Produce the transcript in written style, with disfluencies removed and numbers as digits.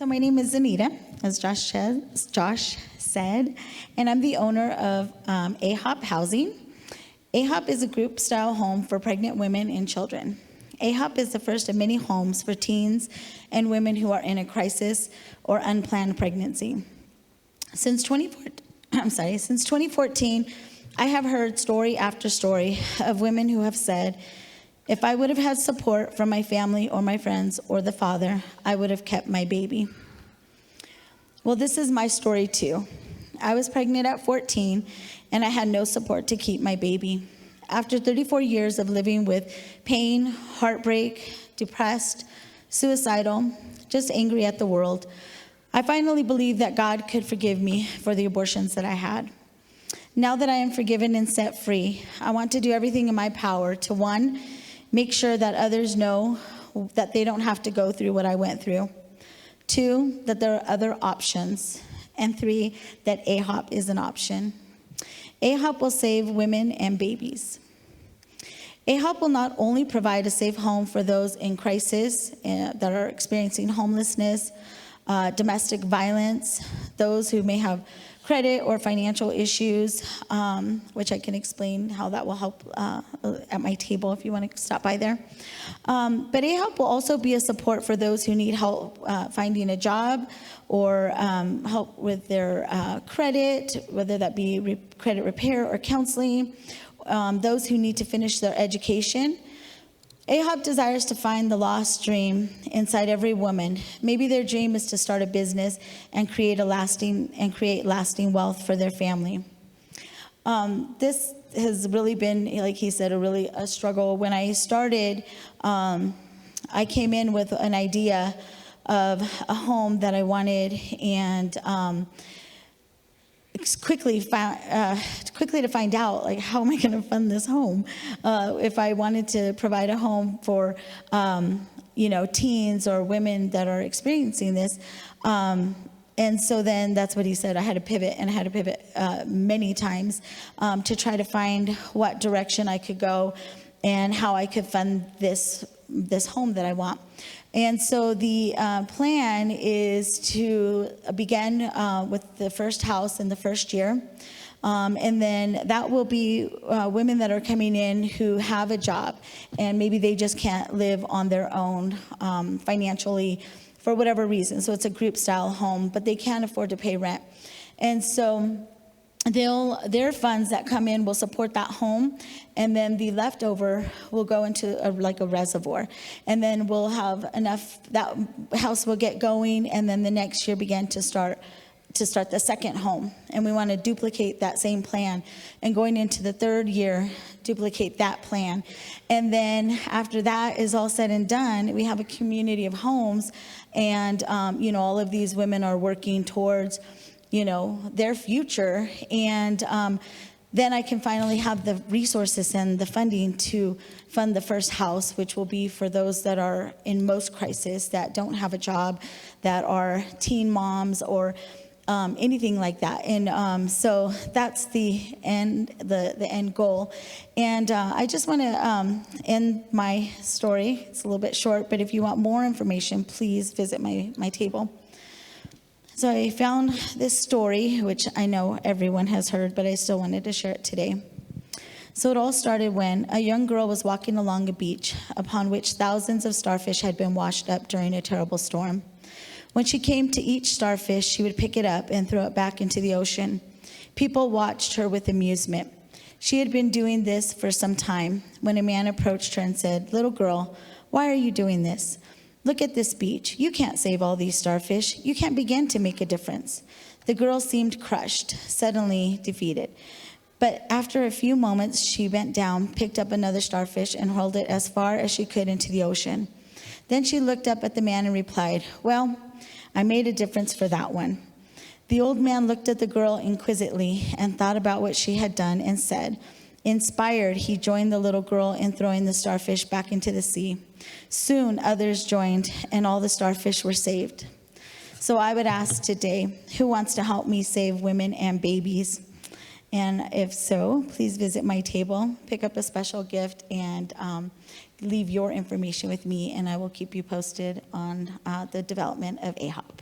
So my name is Anita, as Josh said, and I'm the owner of AHOP Housing. AHOP is a group-style home for pregnant women and children. AHOP is the first of many homes for teens and women who are in a crisis or unplanned pregnancy. Since 2014, I have heard story after story of women who have said, if I would have had support from my family or my friends or the father, I would have kept my baby. Well, this is my story too. I was pregnant at 14 and I had no support to keep my baby. After 34 years of living with pain, heartbreak, depressed, suicidal, just angry at the world, I finally believed that God could forgive me for the abortions that I had. Now that I am forgiven and set free, I want to do everything in my power to, one, make sure that others know that they don't have to go through what I went through. Two, that there are other options. And three, that AHOP is an option. AHOP will save women and babies. AHOP will not only provide a safe home for those in crisis that are experiencing homelessness, domestic violence, those who may have credit or financial issues, which I can explain how that will help at my table if you want to stop by there. But AHOP will also be a support for those who need help finding a job or help with their credit, whether that be credit repair or counseling, those who need to finish their education. AHOP desires to find the lost dream inside every woman. Maybe their dream is to start a business and create lasting wealth for their family. This has really been, like he said, a struggle. When I started, I came in with an idea of a home that I wanted, and quickly to find out, like, how am I going to fund this home? If I wanted to provide a home for, teens or women that are experiencing this. And so then that's what he said. I had to pivot, and I had to pivot many times to try to find what direction I could go and how I could fund this home that I want. And so the plan is to begin with the first house in the first year. And then that will be women that are coming in who have a job, and maybe they just can't live on their own financially for whatever reason. So it's a group style home, but they can't afford to pay rent. And so their funds that come in will support that home, and then the leftover will go into a reservoir, and then we'll have enough, that house will get going, and then the next year begin to start the second home. And we want to duplicate that same plan, and going into the third year, duplicate that plan. And then after that is all said and done, we have a community of homes, and all of these women are working towards their future. And then I can finally have the resources and the funding to fund the first house, which will be for those that are in most crisis, that don't have a job, that are teen moms or anything like that. And so that's the end goal. And I just want to end my story. It's a little bit short, but if you want more information, please visit my table. So I found this story, which I know everyone has heard, but I still wanted to share it today. So it all started when a young girl was walking along a beach upon which thousands of starfish had been washed up during a terrible storm. When she came to each starfish, she would pick it up and throw it back into the ocean. People watched her with amusement. She had been doing this for some time when a man approached her and said, "Little girl, why are you doing this? Look at this beach. You can't save all these starfish. You can't begin to make a difference." The girl seemed crushed, suddenly defeated. But after a few moments, she bent down, picked up another starfish, and hurled it as far as she could into the ocean. Then she looked up at the man and replied, "Well, I made a difference for that one." The old man looked at the girl inquisitively and thought about what she had done and said, inspired, he joined the little girl in throwing the starfish back into the sea. Soon others joined, and all the starfish were saved. So I would ask today, who wants to help me save women and babies? And if so, please visit my table, pick up a special gift, and leave your information with me, and I will keep you posted on the development of AHOP.